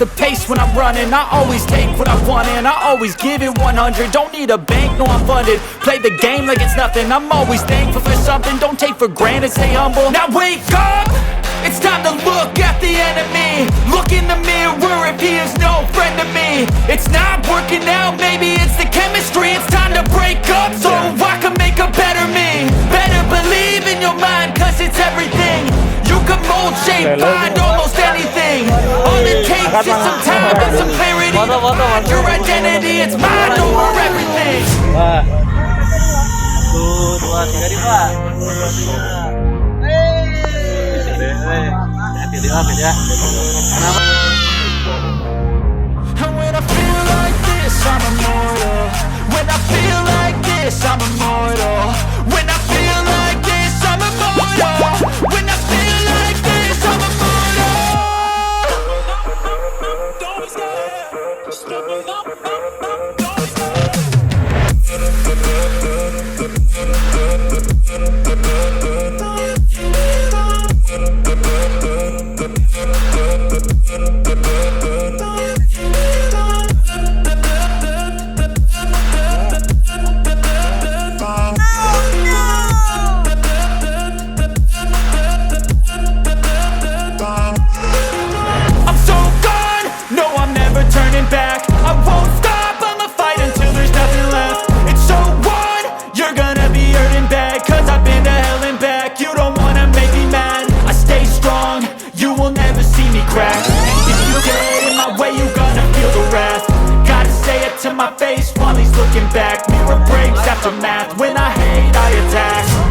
the pace when I'm running. I always take what I want and I always give it 100. Don't need a bank, no I'm funded. Play the game like it's nothing. I'm always thankful for something. Don't take for granted, stay humble. Now wake up! It's time to look at the enemy. Look in the mirror if he is no friend to me. It's not working out, maybe it's the chemistry. It's time to break up so I can make a better me. Better believe in your mind, cause it's everything. You can mold, shape, find almost anything. All it takes is some time and some clarity to find your identity. It's mind over everything. Dua, tiga nih Pak. Hati-hati ya. And when I feel like this, I'm immortal. When I feel like this, I'm immortal. When I feel like this, I'm immortal. When I feel like this, I'm immortal. Don't be scared. Just level up. Back. I won't stop, I'ma fight until there's nothing left. It's so on, you're gonna be hurting bad. Cause I've been to hell and back. You don't wanna make me mad. I stay strong, you will never see me crack. If you get in my way, you gonna feel the wrath. Gotta say it to my face while he's looking back. Mirror breaks after math. When I hate, I attack.